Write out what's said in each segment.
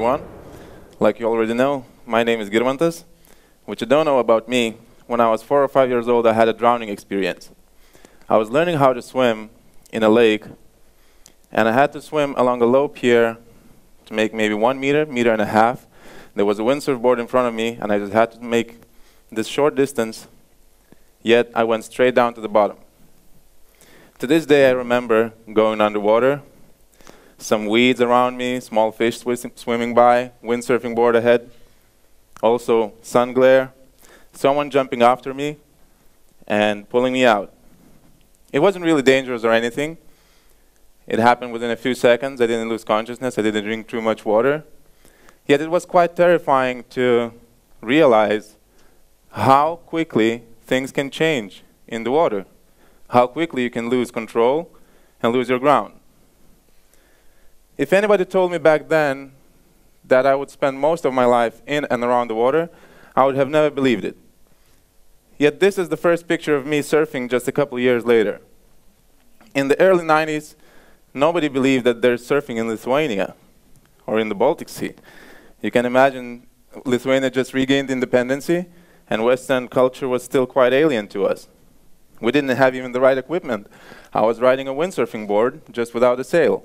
everyone. Like you already know, my name is Girmantas. What you don't know about me, when I was 4 or 5 years old, I had a drowning experience. I was learning how to swim in a lake, and I had to swim along a low pier to make maybe 1 meter, meter and a half. There was a windsurf board in front of me, and I just had to make this short distance, yet I went straight down to the bottom. To this day, I remember going underwater, some weeds around me, small fish swimming by, windsurfing board ahead, also sun glare, someone jumping after me and pulling me out. It wasn't really dangerous or anything. It happened within a few seconds. I didn't lose consciousness. I didn't drink too much water. Yet it was quite terrifying to realize how quickly things can change in the water, how quickly you can lose control and lose your ground. If anybody told me back then that I would spend most of my life in and around the water, I would have never believed it. Yet this is the first picture of me surfing just a couple of years later. In the early 90s, nobody believed that there's surfing in Lithuania or in the Baltic Sea. You can imagine Lithuania just regained independency, and Western culture was still quite alien to us. We didn't have even the right equipment. I was riding a windsurfing board just without a sail.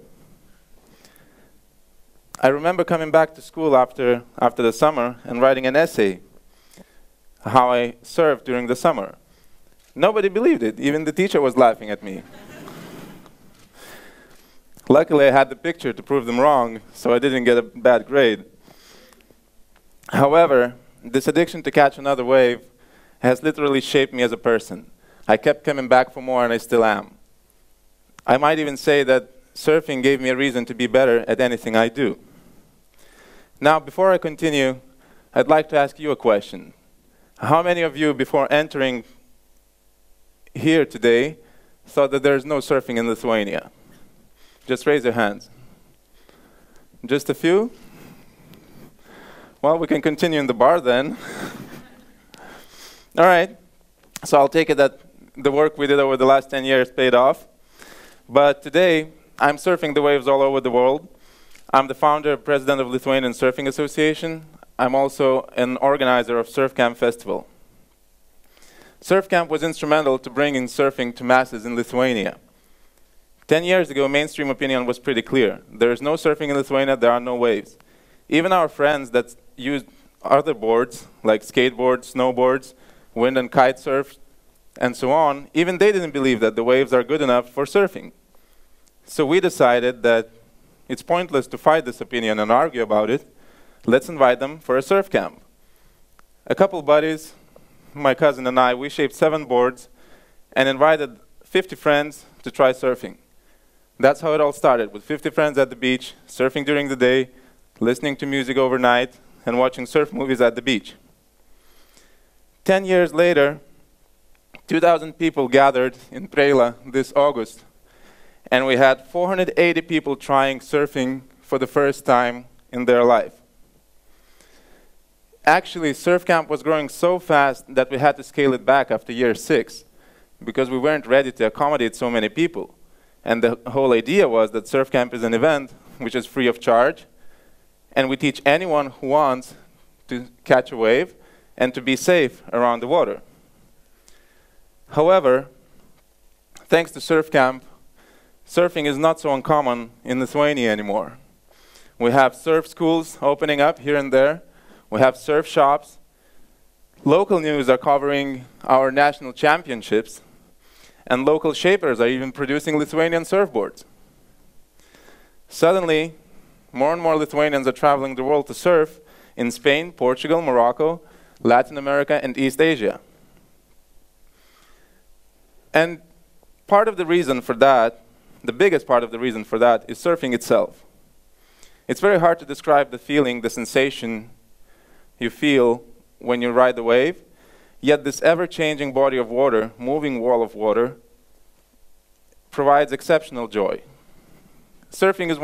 I remember coming back to school after the summer and writing an essay, how I surfed during the summer. Nobody believed it. Even the teacher was laughing at me. Luckily, I had the picture to prove them wrong, so I didn't get a bad grade. However, this addiction to catch another wave has literally shaped me as a person. I kept coming back for more, and I still am. I might even say that surfing gave me a reason to be better at anything I do. Now, before I continue, I'd like to ask you a question. How many of you, before entering here today, thought that there's no surfing in Lithuania? Just raise your hands. Just a few? Well, we can continue in the bar then. All right. So I'll take it that the work we did over the last 10 years paid off. But today, I'm surfing the waves all over the world. I'm the founder and president of Lithuanian Surfing Association. I'm also an organizer of Surf Camp Festival. Surf Camp was instrumental to bringing surfing to masses in Lithuania. 10 years ago, mainstream opinion was pretty clear. There is no surfing in Lithuania, there are no waves. Even our friends that used other boards, like skateboards, snowboards, wind and kite surf, and so on, even they didn't believe that the waves are good enough for surfing. So we decided that it's pointless to fight this opinion and argue about it. Let's invite them for a surf camp. A couple buddies, my cousin and I, we shaped 7 boards and invited 50 friends to try surfing. That's how it all started, with 50 friends at the beach, surfing during the day, listening to music overnight, and watching surf movies at the beach. 10 years later, 2,000 people gathered in Preila this August, and we had 480 people trying surfing for the first time in their life. Actually, surf camp was growing so fast that we had to scale it back after year 6, because we weren't ready to accommodate so many people. And the whole idea was that surf camp is an event which is free of charge, and we teach anyone who wants to catch a wave and to be safe around the water. However, thanks to surf camp, surfing is not so uncommon in Lithuania anymore. We have surf schools opening up here and there. We have surf shops. Local news are covering our national championships. And local shapers are even producing Lithuanian surfboards. Suddenly, more and more Lithuanians are traveling the world to surf in Spain, Portugal, Morocco, Latin America, and East Asia. And part of the reason for that, the biggest part of the reason for that, is surfing itself. It's very hard to describe the feeling, the sensation you feel when you ride the wave, yet this ever-changing body of water, moving wall of water, provides exceptional joy. Surfing is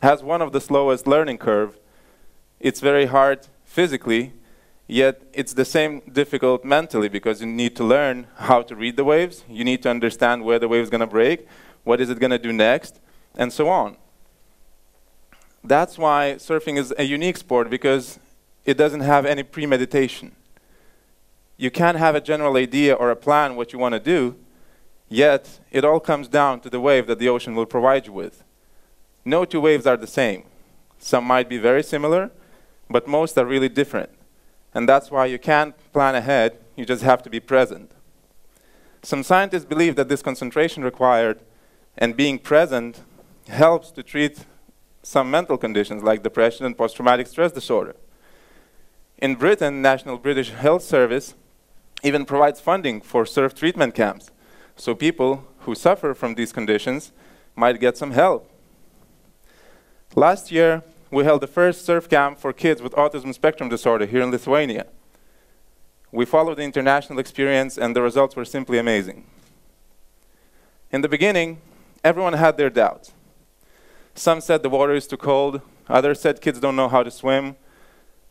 has one of the slowest learning curve. It's very hard physically, yet it's the same difficult mentally, because you need to learn how to read the waves, you need to understand where the wave is going to break, what is it going to do next, and so on. That's why surfing is a unique sport, because it doesn't have any premeditation. You can't have a general idea or a plan what you want to do, yet it all comes down to the wave that the ocean will provide you with. No two waves are the same. Some might be very similar, but most are really different. And that's why you can't plan ahead, you just have to be present. Some scientists believe that this concentration required and being present helps to treat some mental conditions like depression and post-traumatic stress disorder. In Britain, National British Health Service even provides funding for surf treatment camps, so people who suffer from these conditions might get some help. Last year, we held the first surf camp for kids with autism spectrum disorder here in Lithuania. We followed the international experience, and the results were simply amazing. In the beginning, everyone had their doubts. Some said the water is too cold, others said kids don't know how to swim,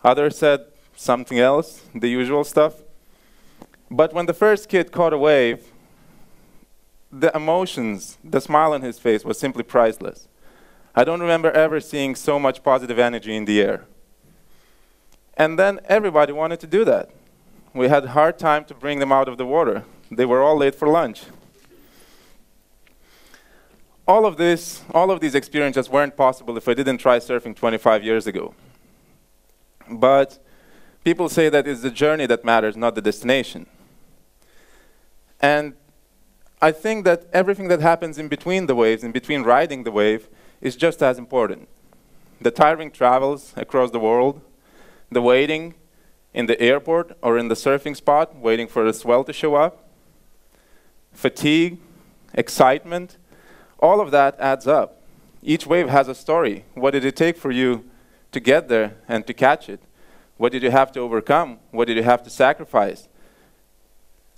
others said something else, the usual stuff. But when the first kid caught a wave, the emotions, the smile on his face was simply priceless. I don't remember ever seeing so much positive energy in the air. And then everybody wanted to do that. We had a hard time to bring them out of the water. They were all late for lunch. All of these experiences weren't possible if I didn't try surfing 25 years ago. But people say that it's the journey that matters, not the destination. And I think that everything that happens in between the waves, in between riding the wave, is just as important. The tiring travels across the world, the waiting in the airport or in the surfing spot, waiting for the swell to show up, fatigue, excitement, all of that adds up. Each wave has a story. What did it take for you to get there and to catch it? What did you have to overcome? What did you have to sacrifice?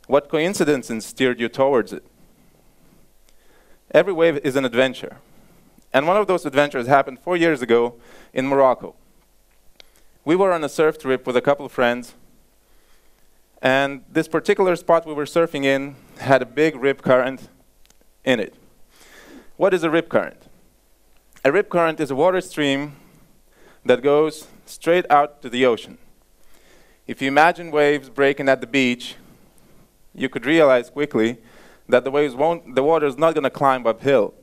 What coincidences steered you towards it? Every wave is an adventure. And one of those adventures happened 4 years ago in Morocco. We were on a surf trip with a couple of friends, and this particular spot we were surfing in had a big rip current in it. What is a rip current? A rip current is a water stream that goes straight out to the ocean. If you imagine waves breaking at the beach, you could realize quickly that the water is not going to climb uphill.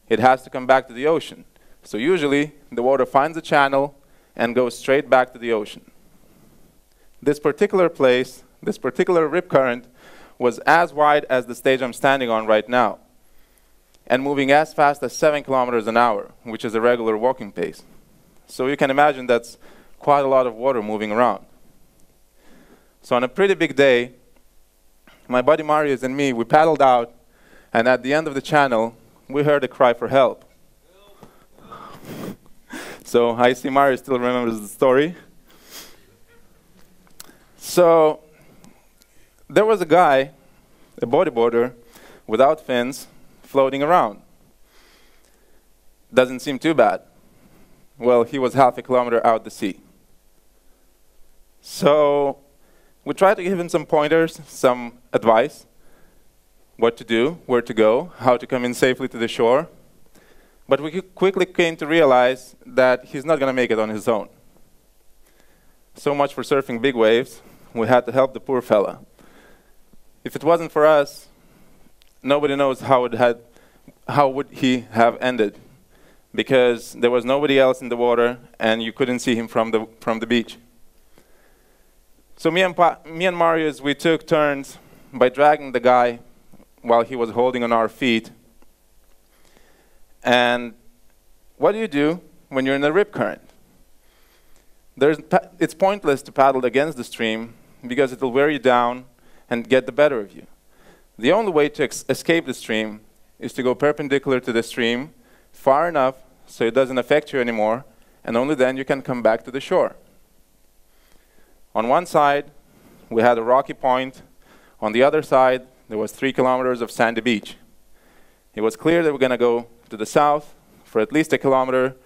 It has to come back to the ocean. So usually, the water finds a channel and goes straight back to the ocean. This particular place, this particular rip current, was as wide as the stage I'm standing on right now, and moving as fast as 7 kilometers an hour, which is a regular walking pace. So you can imagine that's quite a lot of water moving around. So on a pretty big day, my buddy Marius and me, we paddled out, and at the end of the channel, we heard a cry for help. So I see Marius still remembers the story. So there was a guy, a bodyboarder, without fins, floating around. Doesn't seem too bad. Well, he was half a kilometer out to sea. So we tried to give him some pointers, some advice, what to do, where to go, how to come in safely to the shore. But we quickly came to realize that he's not going to make it on his own. So much for surfing big waves. We had to help the poor fella. If it wasn't for us, nobody knows how would he have ended, because there was nobody else in the water and you couldn't see him from the beach. So me and Marius, we took turns by dragging the guy while he was holding on our feet. And what do you do when you're in a rip current? It's pointless to paddle against the stream because it will wear you down and get the better of you. The only way to escape the stream is to go perpendicular to the stream far enough so it doesn't affect you anymore, and only then you can come back to the shore. On one side, we had a rocky point. On the other side, there was 3 kilometers of sandy beach. It was clear that we're going to go to the south for at least 1 kilometer,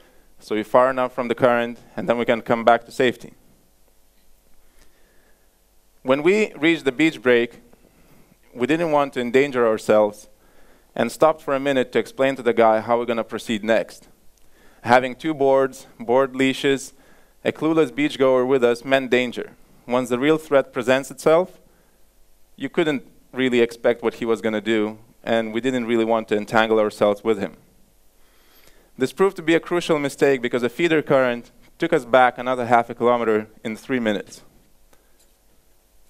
so we're far enough from the current, and then we can come back to safety. When we reached the beach break, we didn't want to endanger ourselves and stopped for a minute to explain to the guy how we're going to proceed next. Having 2 boards, board leashes, a clueless beachgoer with us meant danger. Once the real threat presents itself, you couldn't really expect what he was going to do, and we didn't really want to entangle ourselves with him. This proved to be a crucial mistake because a feeder current took us back another half a kilometer in 3 minutes.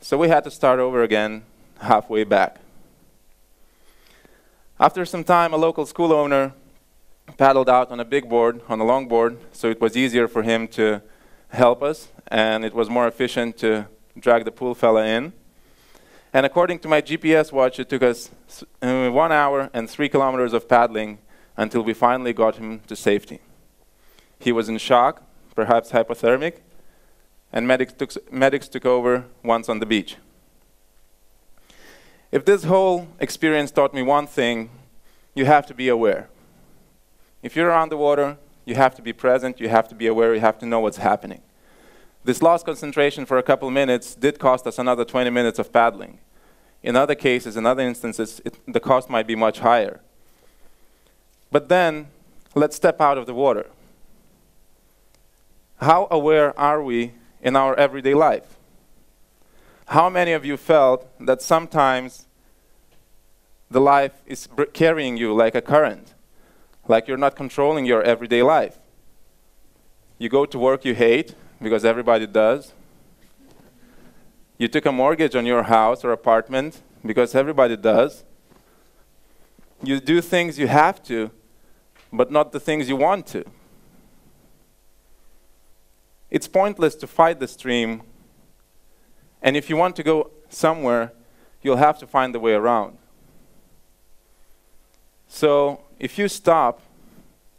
So we had to start over again halfway back. After some time, a local school owner paddled out on a big board, on a long board, so it was easier for him to help us, and it was more efficient to drag the pool fella in. And according to my GPS watch, it took us 1 hour and 3 kilometers of paddling until we finally got him to safety. He was in shock, perhaps hypothermic, and medics took over once on the beach. If this whole experience taught me one thing, you have to be aware. If you're around the water, you have to be present, you have to be aware, you have to know what's happening. This lost concentration for a couple minutes did cost us another 20 minutes of paddling. In other cases, in other instances, the cost might be much higher. But then, let's step out of the water. How aware are we in our everyday life? How many of you felt that sometimes the life is carrying you like a current, like you're not controlling your everyday life? You go to work you hate, because everybody does. You took a mortgage on your house or apartment, because everybody does. You do things you have to, but not the things you want to. It's pointless to fight the stream, and if you want to go somewhere, you'll have to find the way around. So if you stop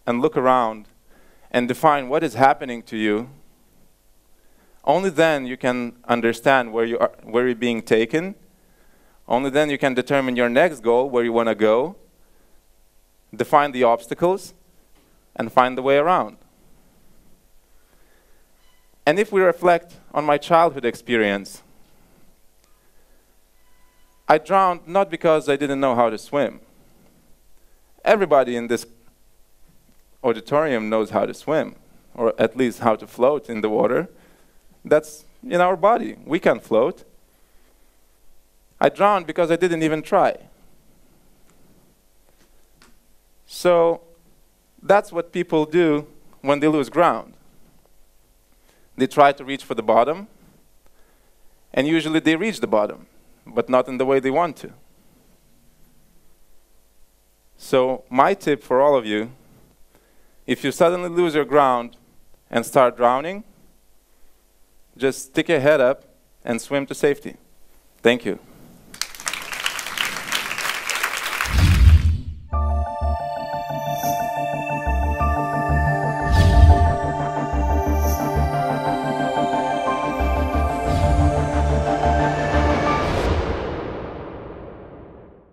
and look around and define what is happening to you, only then you can understand where you're being taken. Only then you can determine your next goal, where you want to go, define the obstacles, and find the way around. And if we reflect on my childhood experience, I drowned not because I didn't know how to swim. Everybody in this auditorium knows how to swim, or at least how to float in the water. That's in our body. We can float. I drowned because I didn't even try. So that's what people do when they lose ground. They try to reach for the bottom, and usually they reach the bottom, but not in the way they want to. So my tip for all of you, if you suddenly lose your ground and start drowning, just stick your head up and swim to safety. Thank you.